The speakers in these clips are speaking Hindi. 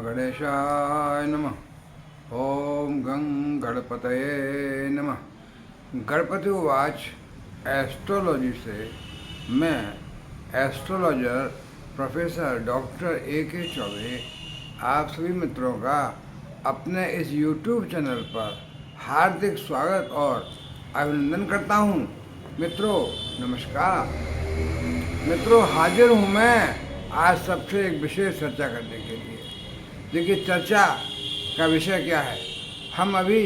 गणेशाय नमः। ओम गं गणपतये नमः। गणपति उवाच। एस्ट्रोलॉजी से मैं astrologer professor doctor A.K. Choubey आप सभी मित्रों का अपने इस YouTube चैनल पर हार्दिक स्वागत और अभिनंदन करता हूँ। मित्रों नमस्कार। मित्रों हाजिर हूँ मैं आज सबसे एक विशेष चर्चा करने के लिए। देखिए चर्चा का विषय क्या है। हम अभी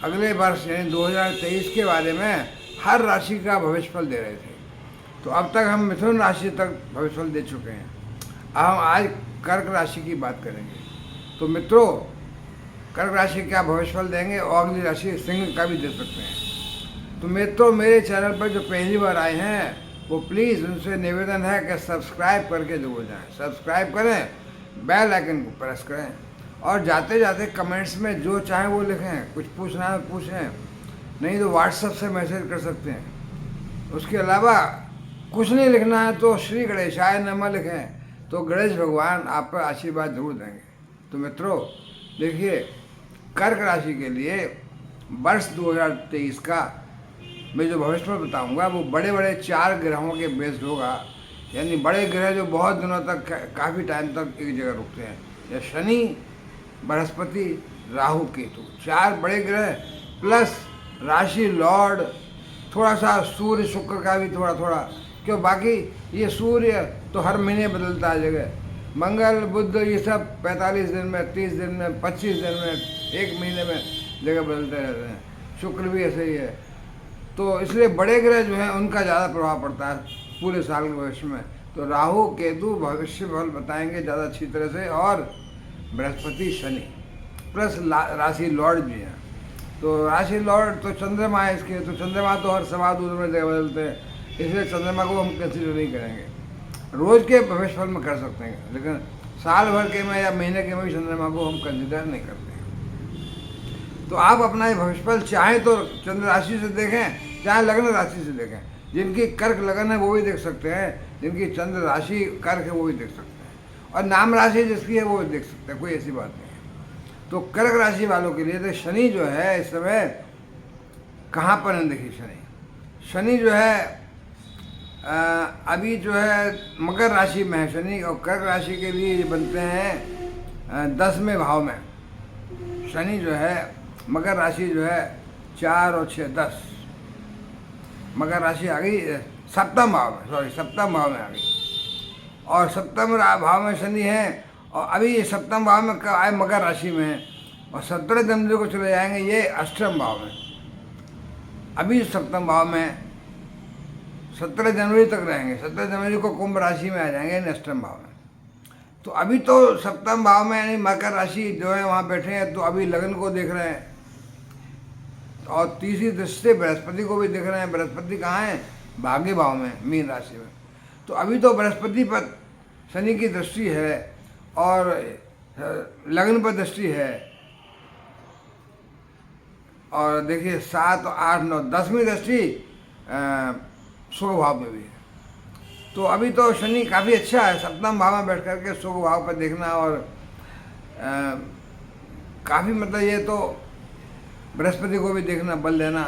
अगले वर्ष यानी 2023 के बारे में हर राशि का भविष्यफल दे रहे थे। तो अब तक हम मिथुन राशि तक भविष्यफल दे चुके हैं। अब हम आज कर्क राशि की बात करेंगे। तो मित्रों कर्क राशि का भविष्यफल देंगे और अगली राशि सिंह का भी दे सकते हैं। तो मित्रों मेरे चैनल पर जो पहली बार आए हैं वो प्लीज़ उनसे निवेदन है कि सब्सक्राइब करके जरूर जाएं। सब्सक्राइब करें, बेल आइकन को प्रेस करें और जाते जाते कमेंट्स में जो चाहें वो लिखें। कुछ पूछना है पूछें, नहीं तो व्हाट्सएप से मैसेज कर सकते हैं। उसके अलावा कुछ नहीं लिखना है तो श्री गणेशाय नमः लिखें तो गणेश भगवान आप पर आशीर्वाद जरूर देंगे। तो मित्रों देखिए कर्क राशि के लिए वर्ष 2023 का मैं जो भविष्यफल बताऊंगा वो बड़े बड़े 4 ग्रहों के बेस्ड होगा। यानी बड़े ग्रह जो बहुत दिनों तक काफ़ी टाइम तक एक जगह रुकते हैं, या शनि बृहस्पति राहु केतु 4 बड़े ग्रह प्लस राशि लॉर्ड, थोड़ा सा सूर्य शुक्र का भी थोड़ा थोड़ा, क्यों बाकी ये सूर्य तो हर महीने बदलता है जगह। मंगल बुध ये सब 45 दिन में, 30 दिन में, 25 दिन में, 1 महीने में जगह बदलते रहते हैं। शुक्र भी ऐसे ही है। तो इसलिए बड़े ग्रह जो हैं उनका ज़्यादा प्रभाव पड़ता है पूरे साल के भविष्य में। तो राहु केतु भविष्य फल बताएंगे ज़्यादा अच्छी तरह से, और बृहस्पति शनि प्लस राशि लॉर्ड भी हैं। तो राशि लॉर्ड तो चंद्रमा है इसके, तो चंद्रमा तो हर सवा दूर में जगह बदलते हैं, इसलिए चंद्रमा को हम कंसिडर नहीं करेंगे। रोज़ के भविष्य फल में कर सकते हैं लेकिन साल भर के में या महीने के में भी चंद्रमा को हम कंसिडर नहीं करते हैं। तो आप अपना ये भविष्यफल चाहें तो चंद्र राशि से देखें, चाहे लग्न राशि से देखें। जिनकी कर्क लगन है वो भी देख सकते हैं, जिनकी चंद्र राशि कर्क है वो भी देख सकते हैं, और नाम राशि जिसकी है वो भी देख सकते हैं, कोई ऐसी बात नहीं है। तो कर्क राशि वालों के लिए तो शनि जो है इस समय कहाँ पर है देखिए। शनि जो है अभी जो है मकर राशि में है शनि, और कर्क राशि के लिए ये बनते हैं 10वें भाव में। शनि जो है मकर राशि जो है 4 और 6 10, मकर राशि आ गई सप्तम भाव में, सप्तम भाव में आ गई, और सप्तम भाव में शनि है। और अभी ये सप्तम भाव में आए मकर राशि में है, और 17 जनवरी को चले जाएंगे ये अष्टम भाव में। अभी सप्तम भाव में 17 जनवरी तक रहेंगे, 17 जनवरी को कुंभ राशि में आ जाएंगे यानी अष्टम भाव में। तो अभी तो सप्तम भाव में यानी मकर राशि जो है वहाँ बैठे हैं, तो अभी लगन को देख रहे हैं, और तीसरी दृष्टि से बृहस्पति को भी देख रहे हैं। बृहस्पति कहाँ है? भाग्य भाव में, मीन राशि में। तो अभी तो बृहस्पति पर शनि की दृष्टि है और लगन पर दृष्टि है, और देखिए 7 8 9 10वीं दृष्टि शुभ भाव में भी है। तो अभी तो शनि काफ़ी अच्छा है, सप्तम भाव में बैठ करके शुभ भाव पर देखना, और काफ़ी मतलब ये तो बृहस्पति को भी देखना, बल देना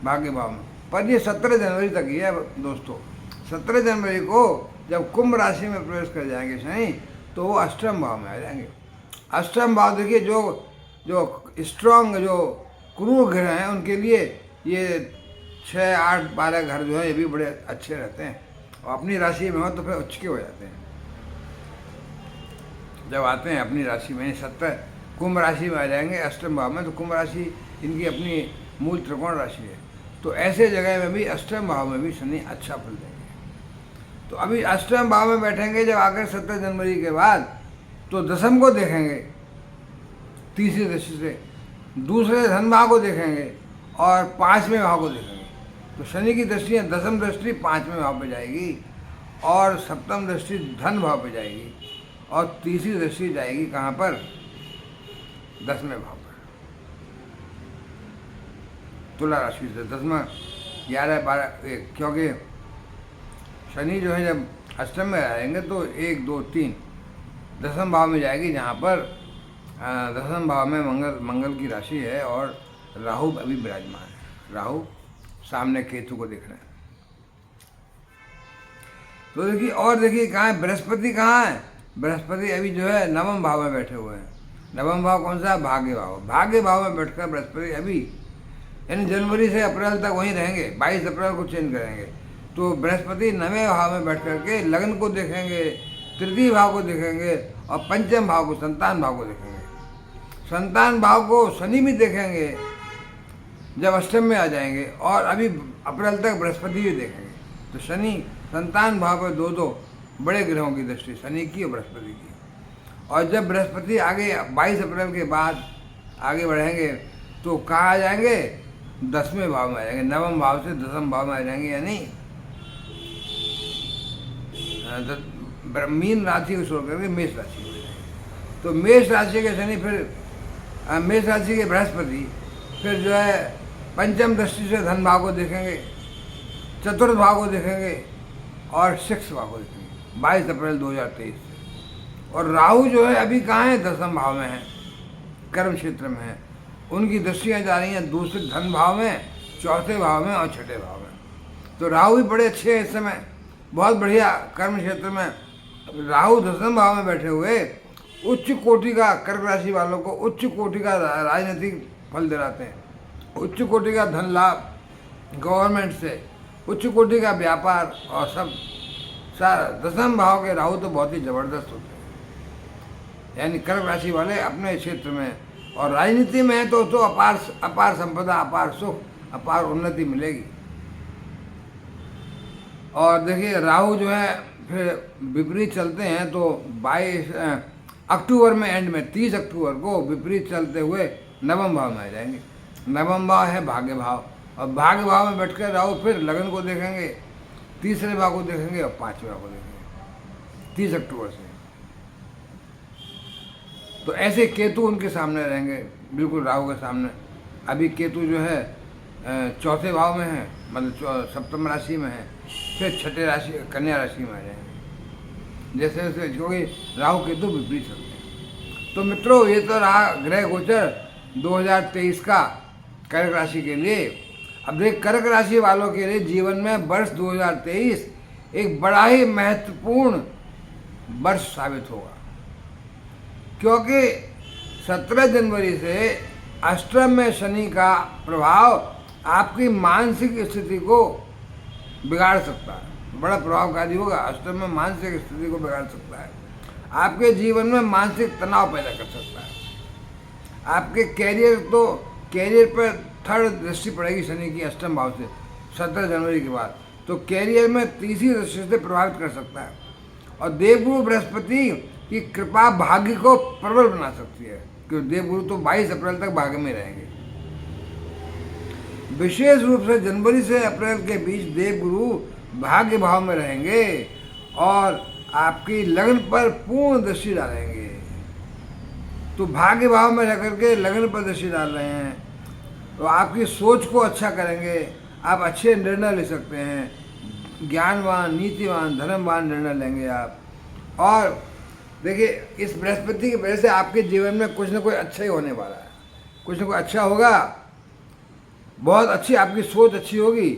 भाग्य भाव में। पर ये 17 जनवरी तक ही है दोस्तों। 17 जनवरी को जब कुंभ राशि में प्रवेश कर जाएंगे शनि, तो वो अष्टम भाव में आ जाएंगे। अष्टम भाव देखिए जो स्ट्रांग जो क्रूर ग्रह हैं उनके लिए ये 6 8 12 घर जो है ये भी बड़े अच्छे रहते हैं, और अपनी राशि में हो तो फिर उच्च के हो जाते हैं। जब आते हैं अपनी राशि में 17 कुंभ राशि में आ जाएंगे अष्टम भाव में, तो कुंभ राशि इनकी अपनी मूल त्रिकोण राशि है। तो ऐसे जगह में भी अष्टम भाव में भी शनि अच्छा फल देंगे। तो अभी अष्टम भाव में बैठेंगे जब आकर 17 जनवरी के बाद, तो दशम को देखेंगे तीसरी दृष्टि से, दूसरे धन भाव को देखेंगे और 5वें भाव को देखेंगे। तो शनि की दृष्टि है, दशम दृष्टि 5वें भाव पे जाएगी, और सप्तम दृष्टि धन भाव पे जाएगी, और तीसरी दृष्टि जाएगी कहाँ पर? 10वें भाव पर, तुला राशि से। 10वां 11 12 1, क्योंकि शनि जो है जब अष्टम में आएंगे तो 1 2 3 दसम भाव में जाएगी, जहाँ पर दसम भाव में मंगल की राशि है और राहु अभी विराजमान है। राहु सामने केतु को देख रहे हैं। तो देखिए, और देखिए कहाँ है बृहस्पति, कहाँ है बृहस्पति? अभी जो है नवम भाव में बैठे हुए हैं। नवम भाव कौन सा? भाग्य भाव। भाग्य भाव में बैठकर बृहस्पति अभी, यानी जनवरी से अप्रैल तक वहीं रहेंगे, 22 अप्रैल को चेंज करेंगे। तो बृहस्पति नवे भाव में बैठ करके लग्न को देखेंगे, तृतीय भाव को देखेंगे और पंचम भाव को, संतान भाव को देखेंगे। संतान भाव को शनि भी देखेंगे जब अष्टम में आ जाएंगे, और अभी अप्रैल तक बृहस्पति भी देखेंगे। तो शनि संतान भाव पर दो बड़े ग्रहों की दृष्टि, शनि की और बृहस्पति की। और जब बृहस्पति आगे 22 अप्रैल के बाद आगे बढ़ेंगे तो कहाँ आ जाएंगे? 10वें भाव में आ जाएंगे। नवम भाव से 10वें भाव में आ जाएंगे, यानी मीन राशि को छोड़ करके मेष राशि हो जाएंगे। तो मेष राशि के शनि, फिर मेष राशि के बृहस्पति फिर जो है पंचम दृष्टि से धन भाव को देखेंगे, चतुर्थ भाव को देखेंगे और सिक्स भाव को देखेंगे 22 अप्रैल 2023 से। और राहु जो है अभी कहाँ है? 10वें भाव में है, कर्म क्षेत्र में है। उनकी दृष्टियाँ जा रही हैं दूसरे धन भाव में, चौथे भाव में और छठे भाव में। तो राहु भी बड़े अच्छे हैं इस समय, बहुत बढ़िया कर्म क्षेत्र में। राहु 10वें भाव में बैठे हुए उच्च कोटि का, कर्क राशि वालों को उच्च कोटि का राजनीतिक फल दिलाते हैं, उच्च कोटि का धन लाभ गवर्नमेंट से, उच्च कोटि का व्यापार और सब सारा। 10वें भाव के राहु तो बहुत ही जबरदस्त होते हैं, यानी कर्क राशि वाले अपने क्षेत्र में और राजनीति में है तो अपार संपदा, अपार सुख, अपार उन्नति मिलेगी। और देखिए राहु जो है फिर विपरीत चलते हैं तो 22 अक्टूबर में, एंड में 30 अक्टूबर को विपरीत चलते हुए नवम भाव में आ जाएंगे। नवम भाव है भाग्य भाव, और भाग्य भाव में बैठकर राहु फिर लगन को देखेंगे, तीसरे भाव को देखेंगे और 5वें भाव को देखेंगे 30 अक्टूबर से। तो ऐसे केतु उनके सामने रहेंगे, बिल्कुल राहु के सामने। अभी केतु जो है चौथे भाव में है, मतलब सप्तम राशि में है, फिर छठे राशि कन्या राशि में आ जाएंगे जैसे जैसे, क्योंकि राहु केतु विपरीत चलते हैं। तो मित्रों, ये तो रहा ग्रह गोचर 2023 का कर्क राशि के लिए। अब देख, कर्क राशि वालों के लिए जीवन में वर्ष 2023 एक बड़ा ही महत्वपूर्ण वर्ष साबित होगा, क्योंकि 17 जनवरी से अष्टम में शनि का प्रभाव आपकी मानसिक स्थिति को बिगाड़ सकता है, बड़ा प्रभावकारी होगा। अष्टम में मानसिक स्थिति को बिगाड़ सकता है, आपके जीवन में मानसिक तनाव पैदा कर सकता है। आपके कैरियर पर थर्ड दृष्टि पड़ेगी शनि की अष्टम भाव से 17 जनवरी के बाद, तो कैरियर में तीसरी दृष्टि से प्रभावित कर सकता है। और देवगुरु बृहस्पति की कृपा भाग्य को प्रबल बना सकती है, क्योंकि देवगुरु तो 22 अप्रैल तक भाग्य में रहेंगे। विशेष रूप से जनवरी से अप्रैल के बीच देवगुरु भाग्य भाव में रहेंगे और आपकी लगन पर पूर्ण दृष्टि डालेंगे। तो भाग्य भाव में रह करके लगन पर दृष्टि डाल रहे हैं तो आपकी सोच को अच्छा करेंगे, आप अच्छे निर्णय ले सकते हैं, ज्ञानवान, नीतिवान, धर्मवान निर्णय लेंगे आप। और देखिए, इस बृहस्पति की वजह से आपके जीवन में कुछ न कुछ अच्छा ही होने वाला है, कुछ न कुछ अच्छा होगा, बहुत अच्छी आपकी सोच अच्छी होगी।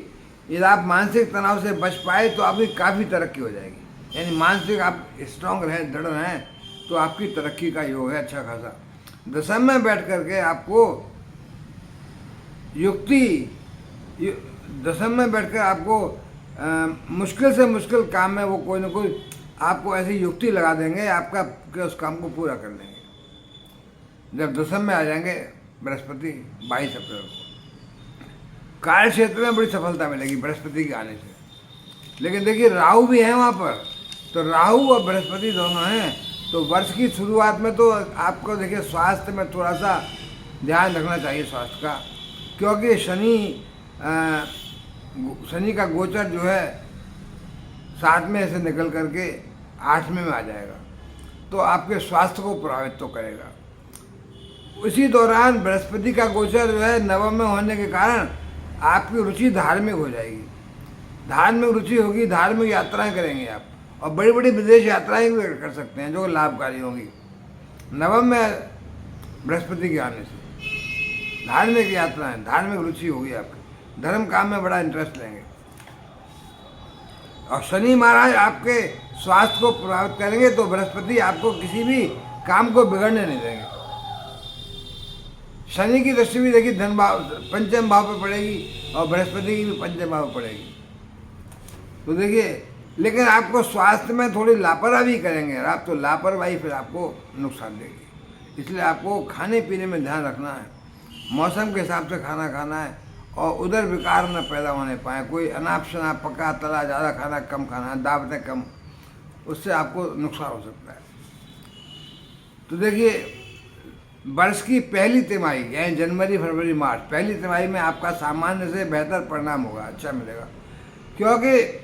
यदि आप मानसिक तनाव से बच पाए तो आपकी काफ़ी तरक्की हो जाएगी, यानी मानसिक आप स्ट्रांग रहें, दृढ़ रहें तो आपकी तरक्की का योग है अच्छा खासा। दशम में बैठ करके आपको दशम में बैठकर आपको मुश्किल से मुश्किल काम में वो कोई ना कोई आपको ऐसी युक्ति लगा देंगे, आपका कि उस काम को पूरा कर लेंगे। जब दशम में आ जाएंगे बृहस्पति 22 अप्रैल को, कार्य क्षेत्र में बड़ी सफलता मिलेगी बृहस्पति के आने से। लेकिन देखिए, राहु भी है वहाँ पर, तो राहु और बृहस्पति दोनों हैं। तो वर्ष की शुरुआत में तो आपको देखिए स्वास्थ्य में थोड़ा सा ध्यान रखना चाहिए स्वास्थ्य का, क्योंकि शनि का गोचर जो है 7वें से निकल करके 8वें में आ जाएगा, तो आपके स्वास्थ्य को प्रभावित तो करेगा। उसी दौरान बृहस्पति का गोचर जो है 9वें में होने के कारण आपकी रुचि धार्मिक हो जाएगी, धार्मिक रुचि होगी, धार्मिक यात्राएं करेंगे आप, और बड़ी बड़ी विदेश यात्राएं भी कर सकते हैं जो लाभकारी होंगी। नवम में बृहस्पति के आने से धार्मिक यात्राएं, धार्मिक रुचि होगी आपकी, धर्म काम में बड़ा इंटरेस्ट लेंगे। और शनि महाराज आपके स्वास्थ्य को प्रभावित करेंगे, तो बृहस्पति आपको किसी भी काम को बिगड़ने नहीं देंगे। शनि की दृष्टि भी देखिए धन भाव, पंचम भाव पे पड़ेगी और बृहस्पति की भी पंचम भाव पे पड़ेगी। तो देखिए, लेकिन आपको स्वास्थ्य में थोड़ी लापरवाही करेंगे आप, तो लापरवाही फिर आपको नुकसान देगी। इसलिए आपको खाने पीने में ध्यान रखना है, मौसम के हिसाब से खाना खाना है और उधर विकार न पैदा होने पाए। कोई अनाप शनाप पका तला ज़्यादा खाना कम खाना है, दावतें कम, उससे आपको नुकसान हो सकता है। तो देखिए, वर्ष की पहली तिमाही यानी जनवरी फरवरी मार्च, पहली तिमाही में आपका सामान्य से बेहतर परिणाम होगा, अच्छा मिलेगा, क्योंकि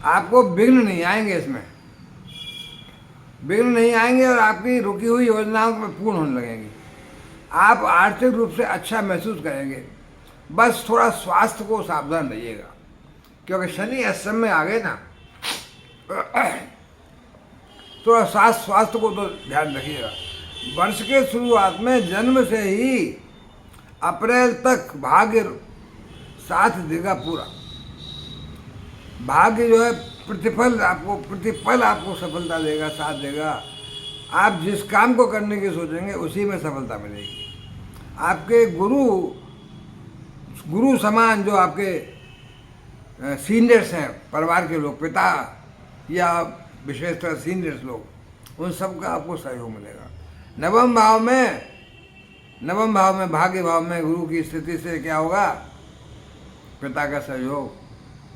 आपको विघ्न नहीं आएंगे, इसमें विघ्न नहीं आएंगे और आपकी रुकी हुई योजनाओं में पूर्ण होने लगेंगी। आप आर्थिक रूप से अच्छा महसूस करेंगे। बस थोड़ा स्वास्थ्य को सावधान रहिएगा, क्योंकि शनि अष्टम में आ गए ना, थोड़ा स्वास्थ्य को तो ध्यान रखिएगा। वर्ष के शुरुआत में जन्म से ही अप्रैल तक भाग्य साथ देगा पूरा। भाग्य जो है प्रतिफल आपको सफलता देगा, साथ देगा। आप जिस काम को करने की सोचेंगे उसी में सफलता मिलेगी। आपके गुरु समान जो आपके सीनियर्स हैं, परिवार के लोग, पिता या विशेषकर सीनियर्स लोग, उन सब का आपको सहयोग मिलेगा। नवम भाव में भाग्य भाव में गुरु की स्थिति से क्या होगा, पिता का सहयोग,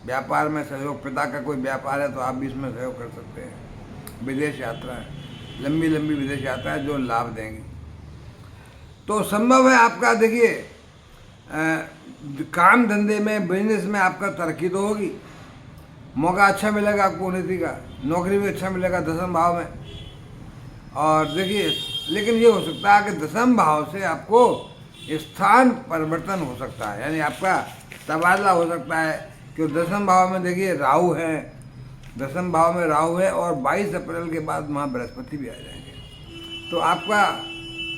व्यापार में सहयोग। पिता का कोई व्यापार है तो आप भी इसमें सहयोग कर सकते हैं। विदेश यात्राएं, लंबी लंबी विदेश यात्राएं जो लाभ देंगी। तो संभव है आपका, देखिए, काम धंधे में, बिजनेस में आपका तरक्की तो होगी, मौका अच्छा मिलेगा आपको उन्नति का, नौकरी भी अच्छा मिलेगा दसम भाव में। और देखिए, लेकिन ये हो सकता है कि दसम भाव से आपको स्थान परिवर्तन हो सकता है, यानी आपका तबादला हो सकता है। क्यों, दसम भाव में देखिए राहु है, दसम भाव में राहु है और 22 अप्रैल के बाद वहाँ बृहस्पति भी आ जाएंगे। तो आपका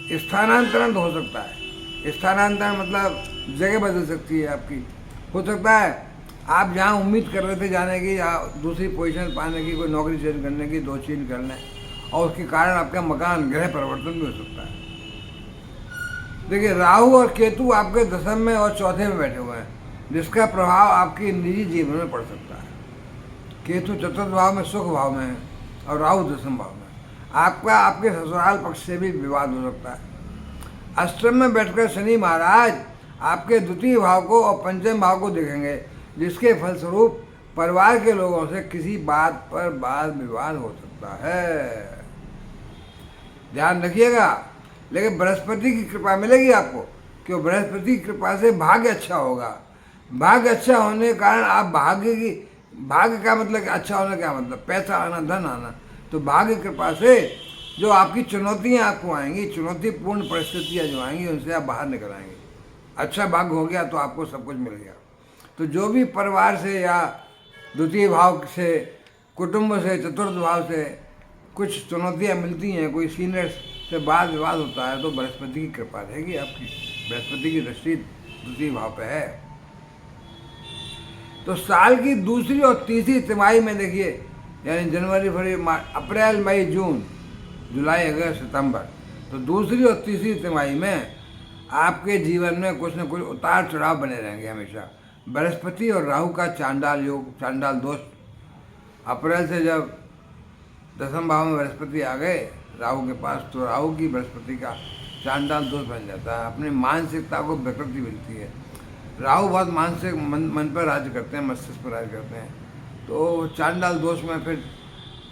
स्थानांतरण तो हो सकता है। स्थानांतरण मतलब जगह बदल सकती है आपकी। हो सकता है आप जहाँ उम्मीद कर रहे थे जाने की या दूसरी पोजीशन पाने की, कोई नौकरी चेंज करने की, 2 चेंज कर लें, और उसके कारण आपका मकान ग्रह परिवर्तन भी हो सकता है। देखिए, राहु और केतु आपके दसम में और चौथे में बैठे हुए हैं, जिसका प्रभाव आपके निजी जीवन में पड़ सकता है। केतु चतुर्थ भाव में, सुख भाव में है, और राहु दसम भाव में। आपके ससुराल पक्ष से भी विवाद हो सकता है। अष्टम में बैठकर शनि महाराज आपके द्वितीय भाव को और पंचम भाव को देखेंगे, जिसके फलस्वरूप परिवार के लोगों से किसी बात पर वाद विवाद हो सकता है। ध्यान रखिएगा। लेकिन बृहस्पति की कृपा मिलेगी आपको, क्यों, बृहस्पति की कृपा से भाग्य अच्छा होगा। भाग्य अच्छा होने के कारण आप भाग्य का मतलब अच्छा होने का मतलब पैसा आना, धन आना। तो भाग्य कृपा से जो आपकी चुनौतियां आपको आएंगी, चुनौतीपूर्ण परिस्थितियां जो आएंगी, उनसे आप बाहर निकल आएंगे। अच्छा भाग्य हो गया तो आपको सब कुछ मिल गया। तो जो भी परिवार से या द्वितीय भाव से, कुटुंब से, चतुर्थ भाव से कुछ चुनौतियां मिलती हैं, कोई सीनियर से वाद विवाद होता है, तो बृहस्पति की कृपा रहेगी आपकी। बृहस्पति की दृष्टि द्वितीय भाव पे है। तो साल की दूसरी और तीसरी तिमाही में देखिए, यानी जनवरी फरवरी अप्रैल मई जून जुलाई अगस्त सितंबर, तो दूसरी और तीसरी तिमाही में आपके जीवन में कुछ न कुछ उतार चढ़ाव बने रहेंगे हमेशा। बृहस्पति और राहु का चांडाल योग, चांडाल दोष। अप्रैल से जब दसम भाव में बृहस्पति आ गए राहु के पास, तो राहु की बृहस्पति का चांडाल दोष बन जाता है। अपनी मानसिकता को विकृति मिलती है। राहु बहुत मानसिक मन पर राज्य करते हैं, मस्तिष्क पर राज्य करते हैं। तो चांडाल दोष में फिर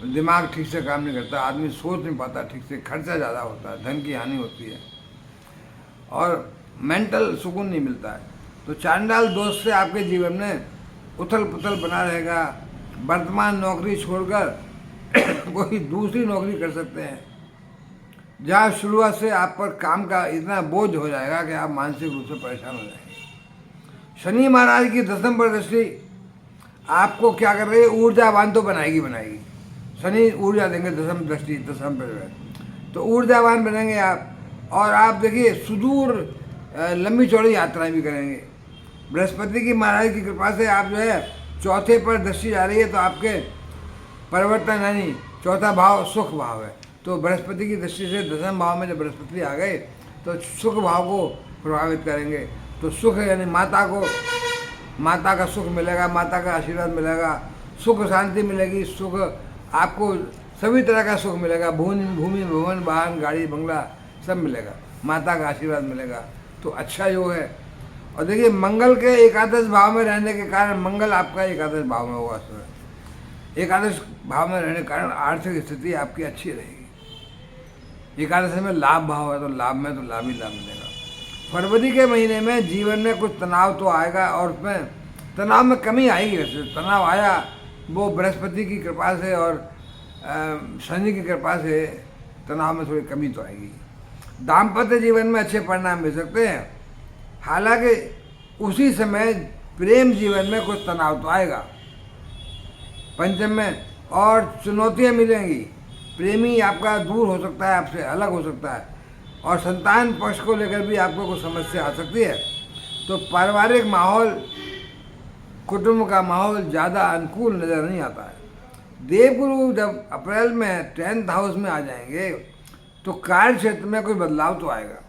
दिमाग ठीक से काम नहीं करता, आदमी सोच नहीं पाता ठीक से, खर्चा ज़्यादा होता है, धन की हानि होती है और मेंटल सुकून नहीं मिलता है। तो चांडाल दोष से आपके जीवन में उथल पुथल बना रहेगा। वर्तमान नौकरी छोड़कर कोई दूसरी नौकरी कर सकते हैं, जहाँ शुरुआत से आप पर काम का इतना बोझ हो जाएगा कि आप मानसिक रूप से परेशान हो जाएंगे। शनि महाराज की दसम पर दृष्टि आपको क्या कर रही है, ऊर्जावान तो बनाएगी बनाएगी। शनि ऊर्जा देंगे, दसम दृष्टि, दसम पर है, तो ऊर्जावान बनेंगे आप। और आप देखिए सुदूर लंबी चौड़ी यात्राएं भी करेंगे। बृहस्पति की महाराज की कृपा से आप जो है चौथे पर दृष्टि जा रही है, तो आपके परिवर्तन यानी चौथा भाव सुख भाव है, तो बृहस्पति की दृष्टि से दसम भाव में जब बृहस्पति आ गए तो सुख भाव को प्रभावित करेंगे। तो सुख यानी माता को, माता का सुख मिलेगा, माता का आशीर्वाद मिलेगा, सुख शांति मिलेगी, सुख आपको सभी तरह का सुख मिलेगा, भूमि भवन वाहन गाड़ी बंगला सब मिलेगा, माता का आशीर्वाद मिलेगा। तो अच्छा योग है। और देखिए मंगल के एकादश भाव में रहने के कारण, मंगल आपका एकादश भाव में होगा, एकादश भाव में रहने के कारण आर्थिक स्थिति आपकी अच्छी रहेगी। एकादश में लाभ भाव है, तो लाभ में तो लाभ ही लाभ मिलेगा। फरवरी के महीने में जीवन में कुछ तनाव तो आएगा, और उसमें तनाव में कमी आएगी। वैसे तनाव आया वो बृहस्पति की कृपा से और शनि की कृपा से तनाव में थोड़ी कमी तो आएगी। दाम्पत्य जीवन में अच्छे परिणाम मिल सकते हैं, हालांकि उसी समय प्रेम जीवन में कुछ तनाव तो आएगा। पंचम में और चुनौतियाँ मिलेंगी, प्रेमी आपका दूर हो सकता है, आपसे अलग हो सकता है, और संतान पक्ष को लेकर भी आपको कुछ समस्या आ सकती है। तो पारिवारिक माहौल, कुटुंब का माहौल ज़्यादा अनुकूल नज़र नहीं आता है। देवगुरु जब अप्रैल में 10th हाउस में आ जाएंगे तो कार्य क्षेत्र में कोई बदलाव तो आएगा।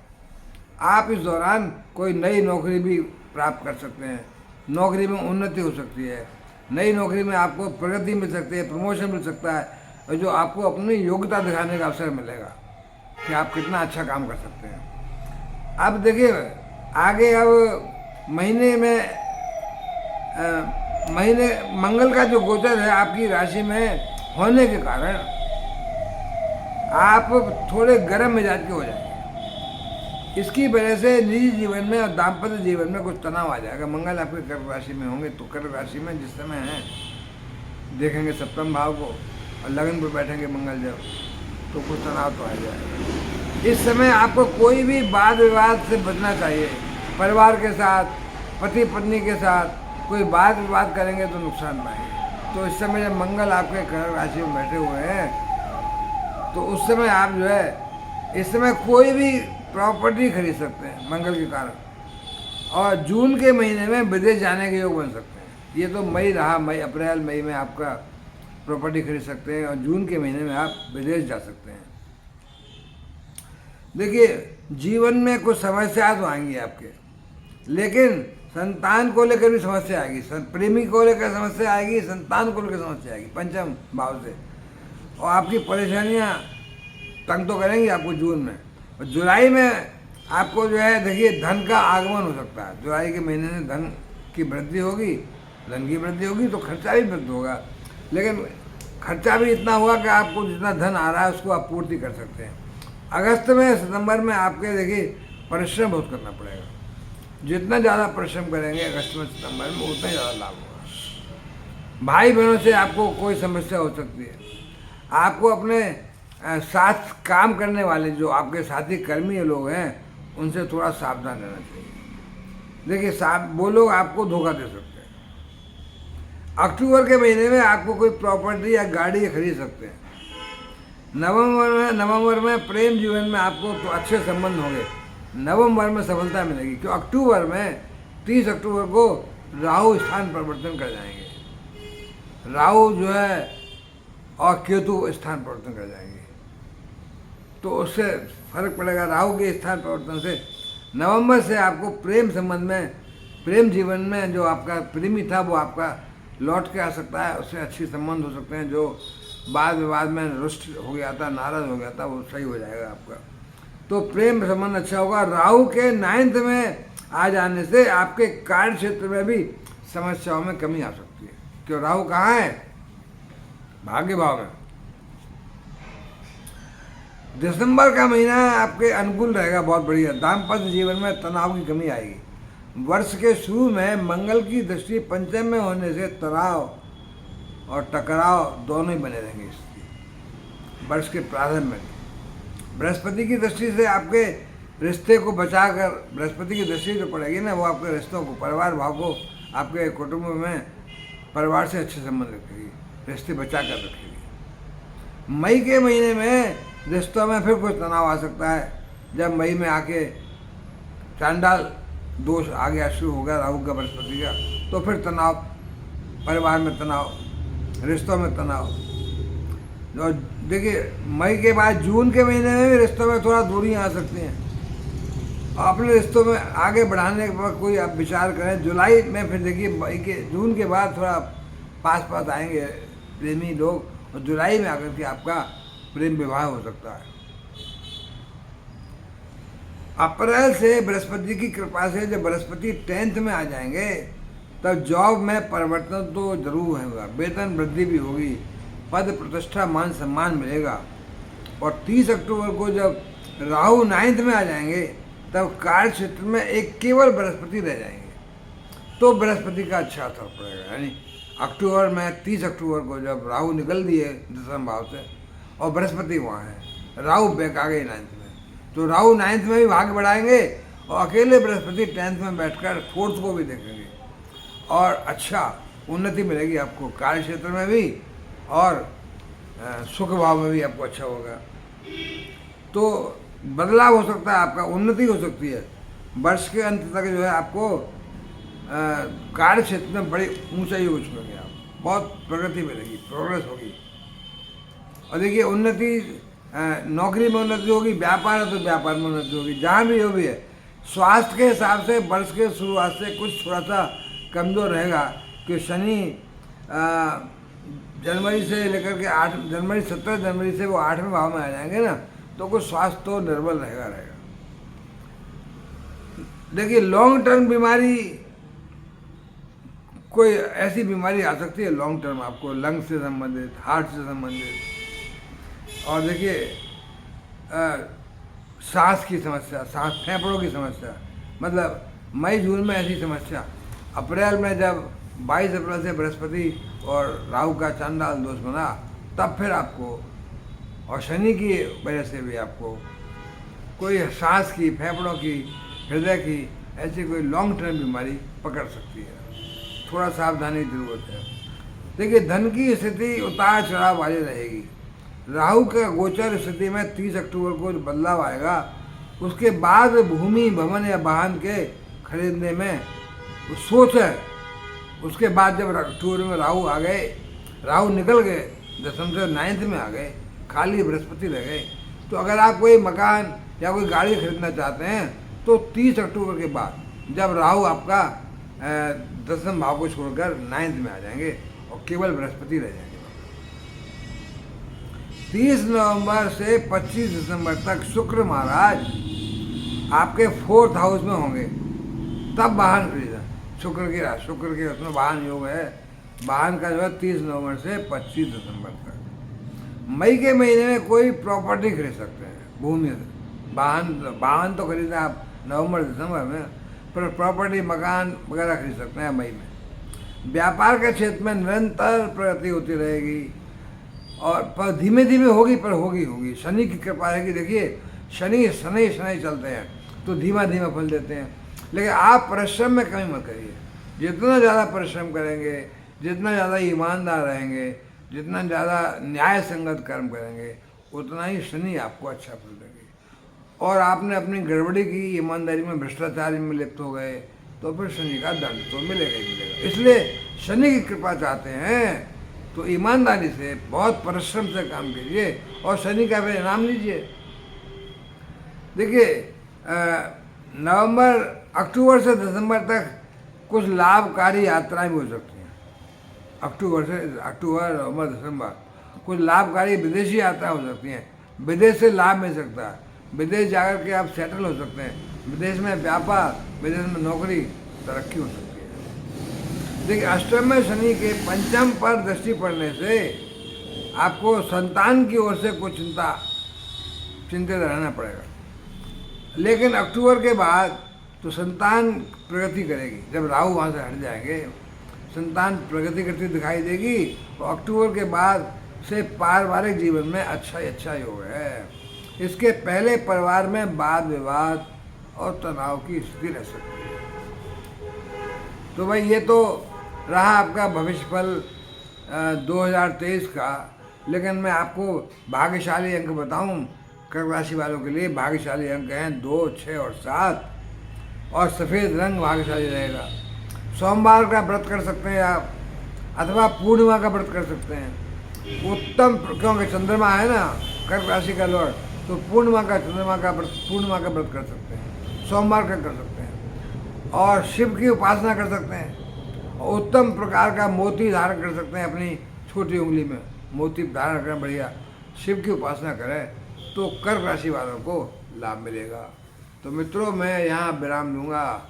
आप इस दौरान कोई नई नौकरी भी प्राप्त कर सकते हैं, नौकरी में उन्नति हो सकती है, नई नौकरी में आपको प्रगति मिल सकती है, प्रमोशन मिल सकता है, और जो आपको अपनी योग्यता दिखाने का अवसर मिलेगा कि आप कितना अच्छा काम कर सकते हैं। अब देखिए आगे, अब महीने में मंगल का जो गोचर है आपकी राशि में होने के कारण आप थोड़े गर्म मिजाज के हो जाएंगे। इसकी वजह से निजी जीवन में और दाम्पत्य जीवन में कुछ तनाव आ जाएगा। मंगल आपके कर्क राशि में होंगे, तो कर्क राशि में जिस समय है देखेंगे सप्तम भाव को, और लगन पर बैठेंगे मंगल जब, तो कुछ तनाव तो आ जाएगा। इस समय आपको कोई भी वाद विवाद से बचना चाहिए। परिवार के साथ, पति पत्नी के साथ कोई वाद विवाद करेंगे तो नुकसान पाएंगे। तो इस समय जब मंगल आपके कर्क राशि में बैठे हुए हैं, तो उस समय आप जो है इस समय कोई भी प्रॉपर्टी खरीद सकते हैं मंगल के कारण। और जून के महीने में विदेश जाने के योग बन सकते हैं। ये तो मई रहा, मई अप्रैल मई में आपका प्रॉपर्टी खरीद सकते हैं, और जून के महीने में आप विदेश जा सकते हैं। देखिए जीवन में कुछ समस्या तो आएंगी आपके, लेकिन संतान को लेकर भी समस्या आएगी, प्रेमी को लेकर समस्या आएगी, संतान को लेकर समस्या आएगी पंचम भाव से, और आपकी परेशानियां तंग तो करेंगी आपको जून में। और जुलाई में आपको जो है देखिए धन का आगमन हो सकता है। जुलाई के महीने में धन की वृद्धि होगी, धन की वृद्धि होगी तो खर्चा भी वृद्धि होगा, लेकिन खर्चा भी इतना होगा कि आपको जितना धन आ रहा है उसको आप पूर्ति कर सकते हैं। अगस्त में, सितंबर में आपके देखिए परिश्रम बहुत करना पड़ेगा। जितना ज़्यादा परिश्रम करेंगे अगस्त में सितंबर में, उतना ज़्यादा लाभ होगा। भाई बहनों से आपको कोई समस्या हो सकती है। आपको अपने साथ काम करने वाले जो आपके साथी कर्मी लोग हैं उनसे थोड़ा सावधान रहना चाहिए। देखिए वो लोग आपको धोखा दे सकते हैं। अक्टूबर के महीने में आपको कोई प्रॉपर्टी या गाड़ी खरीद सकते हैं। नवंबर में प्रेम जीवन में आपको तो अच्छे संबंध होंगे, नवंबर में सफलता मिलेगी, क्योंकि अक्टूबर में 30 अक्टूबर को राहु स्थान परिवर्तन कर जाएंगे। राहु जो है और केतु स्थान परिवर्तन कर जाएंगे, तो उससे फर्क पड़ेगा। राहु के स्थान परिवर्तन से नवंबर से आपको प्रेम संबंध में, प्रेम जीवन में जो आपका प्रेमी था वो आपका लौट के आ सकता है, उससे अच्छे संबंध हो सकते हैं। जो वाद विवाद में रुष्ट हो गया था, नाराज हो गया था, वो सही हो जाएगा आपका। तो प्रेम संबंध अच्छा होगा। राहु के 9th में आ जाने से आपके कार्य क्षेत्र में भी समस्याओं में कमी आ सकती है। क्यों? राहु कहाँ है? भाग्य भाव में। दिसंबर का महीना आपके अनुकूल रहेगा, बहुत बढ़िया। दाम्पत्य जीवन में तनाव की कमी आएगी। वर्ष के शुरू में मंगल की दृष्टि पंचम में होने से तनाव और टकराव दोनों ही बने रहेंगे वर्ष के प्रारंभ में। बृहस्पति की दृष्टि से आपके रिश्ते को बचाकर, बृहस्पति की दृष्टि जो पड़ेगी ना, वो आपके रिश्तों को, परिवार भाव को, आपके कुटुंब में परिवार से अच्छे संबंध रखेगी, रिश्ते बचा कर रखेगी। मई के महीने में रिश्तों में फिर कुछ तनाव आ सकता है। जब मई में आके चांडाल दोष आ गया, शुरू हो गया राहु का, बृहस्पति का, तो फिर तनाव, परिवार में तनाव, रिश्तों में तनाव। और देखिए मई के बाद जून के महीने में भी रिश्तों में थोड़ा दूरियां आ सकती हैं। अपने रिश्तों में आगे बढ़ाने पर कोई आप विचार करें। जुलाई में फिर देखिए मई के, जून के बाद थोड़ा पास पास आएंगे प्रेमी लोग, और जुलाई में आकर के आपका प्रेम विवाह हो सकता है। अप्रैल से बृहस्पति की कृपा से जब बृहस्पति 10th में आ जाएंगे तब जॉब में परिवर्तन तो जरूर होगा, वेतन वृद्धि भी होगी, पद प्रतिष्ठा मान सम्मान मिलेगा। और 30 अक्टूबर को जब राहु 9th में आ जाएंगे तब कार्य क्षेत्र में एक केवल बृहस्पति रह जाएंगे, तो बृहस्पति का अच्छा असर पड़ेगा। यानी अक्टूबर में 30 अक्टूबर को जब राहु निकल दिए दशम भाव से और बृहस्पति वहाँ है, राहु बैक आ गए 9th में, तो राहु 9th में भी भाग बढ़ाएंगे और अकेले बृहस्पति 10th में बैठकर 4th को भी देखेंगे और अच्छा उन्नति मिलेगी आपको कार्य क्षेत्र में भी और सुख भाव में भी आपको अच्छा होगा। तो बदलाव हो सकता है, आपका उन्नति हो सकती है। वर्ष के अंत तक जो है आपको कार्य क्षेत्र में बड़ी ऊंचाई हो चुकेंगे आप, बहुत प्रगति मिलेगी, प्रोग्रेस होगी। और देखिए उन्नति, नौकरी में उन्नति होगी, व्यापार है तो व्यापार में उन्नति होगी, जहाँ भी हो भी है। स्वास्थ्य के हिसाब से वर्ष के शुरुआत से कुछ थोड़ा सा कमज़ोर रहेगा, कि शनि जनवरी से लेकर के 17 जनवरी से वो 8वें भाव में आ जाएंगे ना, तो कुछ स्वास्थ्य तो निर्बल रहेगा। देखिए लॉन्ग टर्म बीमारी, कोई ऐसी बीमारी आ सकती है लॉन्ग टर्म आपको, लंग से संबंधित, हार्ट से संबंधित। और देखिए सांस की समस्या, सांस फेफड़ों की समस्या, मतलब मई जून में ऐसी समस्या। अप्रैल में जब 22 अप्रैल से बृहस्पति और राहु का चांडाल दोष बना, तब फिर आपको, और शनि की वजह से भी आपको कोई सांस की, फेफड़ों की, हृदय की ऐसी कोई लॉन्ग टर्म बीमारी पकड़ सकती है। थोड़ा सावधानी की जरूरत है। देखिए धन की स्थिति उतार चढ़ाव वाली रहेगी। राहु का गोचर स्थिति में 30 अक्टूबर को जो बदलाव आएगा, उसके बाद भूमि, भवन या वाहन के खरीदने में सोच है। उसके बाद जब अक्टूबर में राहु आ गए, राहु निकल गए दशम से 9th में आ गए, खाली बृहस्पति रह गए, तो अगर आप कोई मकान या कोई गाड़ी खरीदना चाहते हैं तो 30 अक्टूबर के बाद जब राहु आपका दशम भाव को छोड़कर 9th में आ जाएंगे और केवल बृहस्पति रह जाएंगे। 30 नवंबर से 25 दिसंबर तक शुक्र महाराज आपके 4th हाउस में होंगे, तब वाहन खरीदा। शुक्र के उसमें वाहन योग है। वाहन का जो है 30 नवंबर से 25 दिसंबर तक। मई के महीने में कोई प्रॉपर्टी खरीद सकते हैं, भूमि, वाहन तो खरीदना आप नवंबर दिसंबर में, पर प्रॉपर्टी, मकान वगैरह खरीद सकते हैं मई में। व्यापार के क्षेत्र में निरंतर प्रगति होती रहेगी, और पर धीमे धीमे होगी, पर होगी। शनि की कृपा है कि देखिए शनि चलते हैं तो धीमा फल देते हैं। लेकिन आप परिश्रम में कमी मत करिए। जितना ज़्यादा परिश्रम करेंगे, जितना ज़्यादा ईमानदार रहेंगे, जितना ज़्यादा न्याय संगत कर्म करेंगे, उतना ही शनि आपको अच्छा फल देंगे। और आपने अपनी गड़बड़ी की, ईमानदारी में, भ्रष्टाचार में लिप्त हो गए, तो फिर शनि का दंड तो मिलेगा ही मिलेगा। इसलिए शनि की कृपा चाहते हैं तो ईमानदारी से, बहुत परिश्रम से काम कीजिए और शनि का फिर इनाम लीजिए। देखिए अक्टूबर से दिसंबर तक कुछ लाभकारी यात्राएं भी हो सकती हैं। अक्टूबर, नवंबर, दिसंबर कुछ लाभकारी विदेशी यात्रा हो सकती हैं। विदेश से लाभ मिल सकता है, विदेश जाकर के आप सेटल हो सकते हैं, विदेश में व्यापार, विदेश में नौकरी, तरक्की हो सकती है। देखिए अष्टम में शनि के पंचम पर दृष्टि पड़ने से आपको संतान की ओर से कुछ चिंतित रहना पड़ेगा। लेकिन अक्टूबर के बाद तो संतान प्रगति करेगी। जब राहु वहाँ से हट जाएंगे, संतान प्रगति करती दिखाई देगी। और अक्टूबर के बाद से पारिवारिक जीवन में अच्छा योग है। इसके पहले परिवार में वाद विवाद और तनाव की स्थिति रह सकती है। तो भाई ये तो रहा आपका भविष्य फल 2023 का, लेकिन मैं आपको भाग्यशाली अंक बताऊं, कर्क राशि वालों के लिए भाग्यशाली अंक हैं 2, 6 और 7, और सफ़ेद रंग भाग्यशाली रहेगा। सोमवार का व्रत कर सकते हैं आप, अथवा पूर्णिमा का व्रत कर सकते हैं। उत्तम, क्योंकि चंद्रमा है ना कर्क राशि का लॉर्ड, तो पूर्णिमा का व्रत कर सकते हैं, सोमवार का कर सकते हैं, और शिव की उपासना कर सकते हैं। उत्तम प्रकार का मोती धारण कर सकते हैं, अपनी छोटी उंगली में मोती धारण करना बढ़िया। शिव की उपासना करें तो कर्क राशि वालों को लाभ मिलेगा। तो मित्रों, मैं यहाँ विराम लूँगा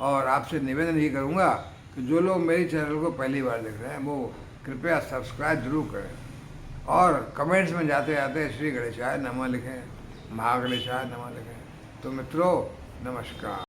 और आपसे निवेदन ये करूँगा कि जो लोग मेरी चैनल को पहली बार देख रहे हैं वो कृपया सब्सक्राइब जरूर करें, और कमेंट्स में जाते जाते श्री गणेशाय नमः लिखें, महागणेशाय नमः लिखें। तो मित्रों, नमस्कार।